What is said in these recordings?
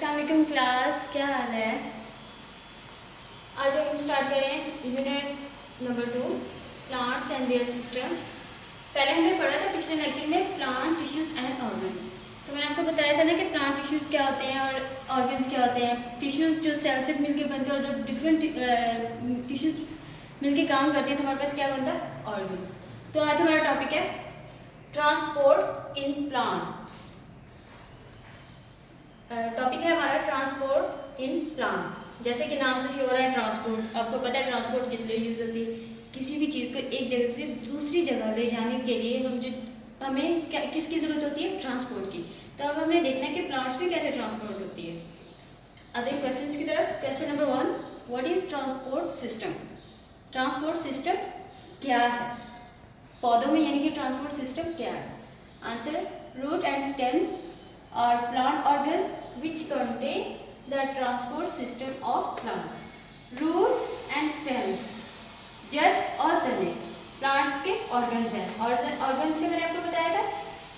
अस्सलाम वालेकुम क्लास, क्या हाल है। आज हम स्टार्ट करें unit number 2 plants and there system. पहले हमने पढ़ा था पिछले लेक्चर में प्लांट टिश्यूज एंड ऑर्गन्स। तो मैंने आपको बताया था ना कि प्लांट टिश्यूज क्या होते हैं और ऑर्गन्स क्या होते हैं। टिश्यूज जो सेल से मिलके बनते हैं और जब डिफरेंट टिश्यूज मिलके काम करते हैं तो हमारे पास क्या बनता है, ऑर्गन्स। तो आज हमारा टॉपिक है ट्रांसपोर्ट इन प्लांट्स। टॉपिक है हमारा ट्रांसपोर्ट इन प्लांट। जैसे कि नाम से श्योर है ट्रांसपोर्ट, आपको पता है ट्रांसपोर्ट किस लिए यूज होती है। किसी भी चीज़ को एक जगह से दूसरी जगह ले जाने के लिए हमें किसकी जरूरत होती है, ट्रांसपोर्ट की। तो अब हमें देखना है कि प्लांट्स में कैसे ट्रांसपोर्ट होती है। आते हैं क्वेश्चंस की तरफ। Question number 1, what is transport system. Transport system क्या है पौधों में, यानी कि ट्रांसपोर्ट सिस्टम क्या है। Answer, root and stems are plant organ which contain the transport system of plant. Root and stems, जड़ और तने प्लांट्स के ऑर्गन्स हैं। और ऑर्गन्स के मैंने आपको बताया था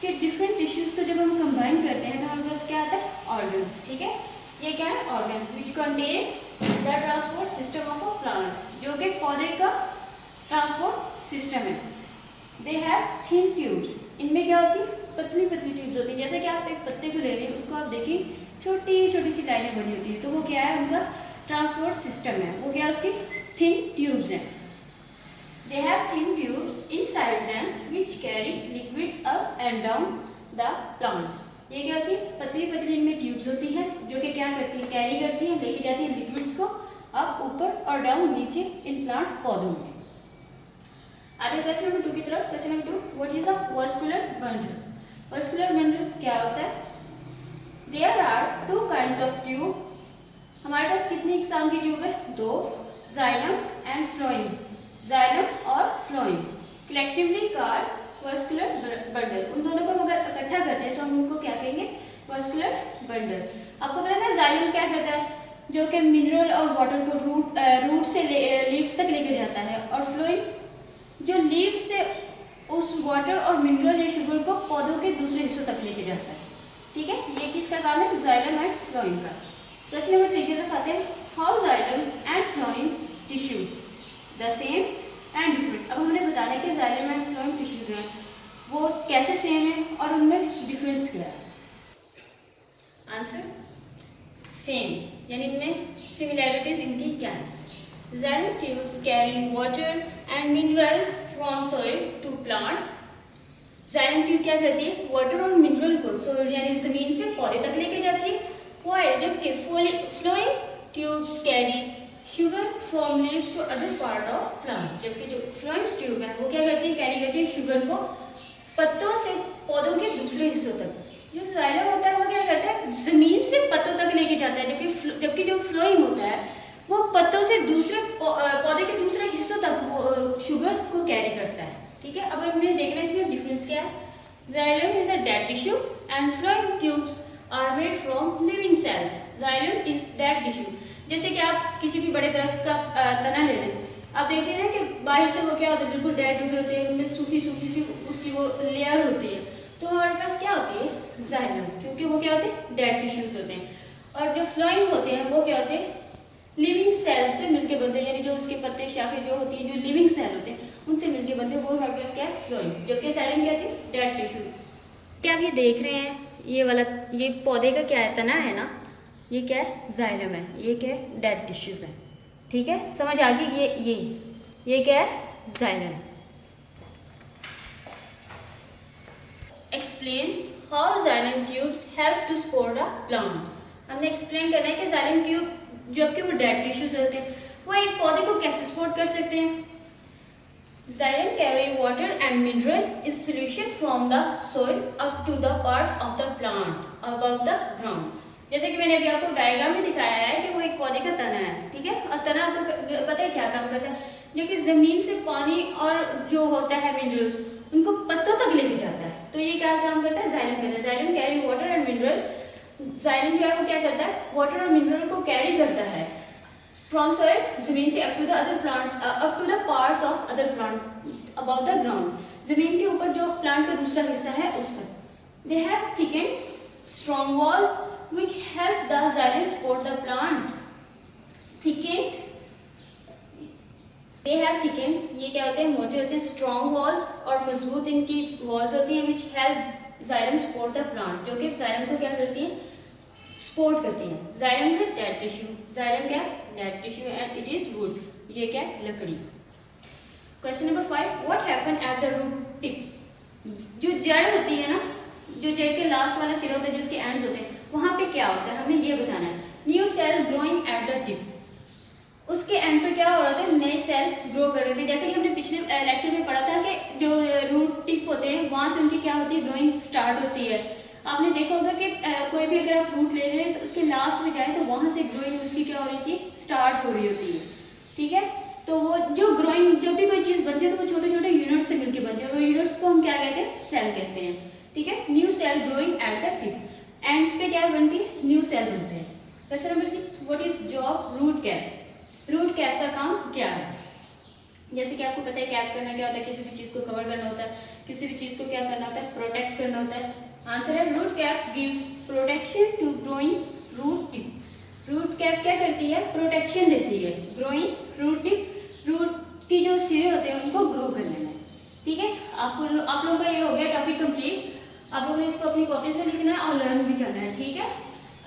कि डिफरेंट टिश्यूज को जब हम कंबाइन करते हैं तो हमारे पास क्या आता है, ऑर्गन्स। ठीक है, ये क्या है, organ which contain the transport system of a plant, जो कि पौधे का ट्रांसपोर्ट सिस्टम है। दे हैव थिन ट्यूब्स, इनमें क्या होती है, पतली पतली ट्यूब्स होती है। जैसे कि आप एक पत्ते को ले रहे हैं, उसको आप देखिए छोटी छोटी सी लाइनें बनी होती है, तो वो क्या है, उनका ट्रांसपोर्ट सिस्टम है। वो क्या है, उसकी थिन ट्यूब्स हैं। They have thin tubes inside them which carry liquids up and down the plant. ये क्या होती है, पतली पतली इनमें ट्यूब्स होती हैं जो कि क्या करती है, कैरी करती हैं, लेके जाती है लिक्विड्स को अप, ऊपर और डाउन, नीचे इन प्लांट पौधों में। आते क्वेश्चन नंबर 2 की तरफ। Question number 2, what is a vascular bundle. Vascular bundle क्या होता है। There are 2 kinds of tube. हमारे पास कितनी किस्म की ट्यूब है, 2, जाइलम एंड फ्लोएम। जाइलम और phloem collectively called vascular bundle. उन दोनों को अगर इकट्ठा करते हैं तो हम उनको क्या कहेंगे, वास्कुलर बंडल। आपको पता है ना, जाइलम क्या करता है, जो कि मिनरल और वाटर को रूट से लीव्स तक लेकर जाता है, और फ्लोएम जो लीव से उस वाटर और मिनरल या शुगर को पौधों के दूसरे हिस्सों तक लेके जाता है। ठीक है, ये किसका काम है, जाइलम एंड फ्लोएम का। क्वेश्चन नंबर 3 की तरफ आते हैं। How xylem and phloem tissue the same and different. अब हमने बताना है कि जाइलम एंड फ्लोएम टिश्यू जो है वो कैसे सेम है और उनमें डिफरेंस क्या है। आंसर, सेम, यानी इनमें सिमिलैरिटीज इनकी क्या है। Xylem tubes carry water and minerals from soil to plant. Xylem tube क्या करती है, वाटर और मिनरल को सोइल यानी जमीन से पौधे तक लेके जाती है। While जबकि flowing tubes carry sugar from leaves to other part of plant. जबकि जो flowing tube है वो क्या करती है, कैरी करती है शुगर को पत्तों से पौधों के दूसरे हिस्सों तक। जो जाइलम होता है वो क्या करता है, जमीन से पत्तों तक लेके जाता है, जबकि जो फ्लोइंग होता है वो पत्तों से दूसरे पौधे के दूसरे हिस्सों तक वो शुगर को कैरी करता है। ठीक है, अब हमें देखना है इसमें डिफरेंस क्या है। Xylem is a dead tissue and phloem tubes are made from living cells. Xylem is dead tissue. जैसे कि आप किसी भी बड़े दरख्त का तना ले रहे हैं, आप देखते हैं ना कि बाहर से वो क्या होता है, बिल्कुल डेड हुए होते हैं, उनमें सूखी सूखी सी उसकी वो लेयर होती है। तो हमारे पास क्या होती है, जाइलम, क्योंकि वो क्या होते हैं, डेड टिश्यूज होते हैं। और जो फ्लोएम होते हैं वो क्या होते हैं, लिविंग सेल से मिलके बनते हैं, यानी जो उसके पत्ते शाखें जो होती हैं, जो लिविंग सेल होते हैं उनसे मिलके बनते हैं, वो हमारे पास क्या है, फ्लोएम। जबकि जाइलम क्या होती है, डेड टिश्यू। क्या आप ये देख रहे हैं, ये वाला ये पौधे का क्या है, तना है ना, ये क्या है, जाइलम है, ये क्या है, डेड टिश्यूज है। ठीक है, समझ आ गई। ये क्या है, xylem. Explain how xylem tubes help to support a plant. हमने एक्सप्लेन करना है कि जाइलम ट्यूब जबकि वो डेड टिश्यूज होते हैं वो एक पौधे को कैसे सपोर्ट कर सकते हैं। Xylem carry water and mineral is solution from the soil up to the parts of the plant above the ground. जैसे कि मैंने अभी आपको डायग्राम में दिखाया है कि वो एक पौधे का तना है। ठीक है, और तना आपको पता है क्या काम करता है, जो कि जमीन से पानी और जो होता है मिनरल्स उनको पत्तों तक लेके जाता है। तो ये क्या काम करता है, जाइलम करता है। Xylem carry water and mineral, xylem जो है वो क्या करता है, वाटर और मिनरल को कैरी करता है फ्रॉम सॉइल, जमीन से up to the other plants, up to the parts of other plant about the ground, जमीन के ऊपर जो प्लांट का दूसरा हिस्सा है उस तक। They have thick and strong walls which help the xylem support the plant. Thickened, they have thickened, ये क्या होते हैं, मोटे होते हैं. Strong walls, और मजबूत इनकी walls होती हैं, which help xylem support the plant, जो कि xylem को क्या करती हैं, सपोर्ट करती हैं. Xylem is a dead tissue. Xylem क्या है, dead tissue, and it is wood. ये क्या है, लकड़ी. Question number 5. What happen at the root tip? जो जड़ होती है ना, जो जड़ के लास्ट वाला सिरा होता है, जो उसके एंड्स होते हैं, वहां पे क्या होता है, हमें ये बताना है. New cell growing at the tip. उसके एंड पर क्या हो रहा था, नए सेल ग्रो कर रहे थे. जैसे कि हमने पिछले लेक्चर में पढ़ा था कि जो रूट टिप होते हैं वहां से उनकी क्या होती है, ग्रोइंग स्टार्ट होती है. आपने देखा होगा कि कोई भी अगर आप रूट ले रहे हैं तो उसके लास्ट में जाए तो वहां से ग्रोइंग उसकी क्या हो रही थी, स्टार्ट हो रही होती है. ठीक है, तो वो जो ग्रोइंग, जब भी कोई चीज बनती है तो वो छोटे छोटे यूनिट्स से मिलकर बनती है, और यूनिट्स को हम क्या कहते हैं, सेल कहते हैं. ठीक है, new cell growing at the tip. Ends पे क्या बनती है, न्यू सेल बनते हैं. Question number 6. What is job root cap? Root cap का काम क्या है? जैसे कि आपको पता है कैप करना क्या होता है, किसी भी चीज को कवर करना होता है, किसी भी चीज को क्या करना होता है, प्रोटेक्ट करना होता है. आंसर है root cap gives protection to growing root tip. Root cap क्या करती है, प्रोटेक्शन देती है ग्रोइंग रूट टिप. रूट की जो सिरे होते हैं उनको ग्रो करने में. ठीक है, आप लोगों का ये हो गया टॉपिक कंप्लीट. आप लोगों ने इसको अपनी कॉपीज में लिखना है और लर्न भी करना है. ठीक है.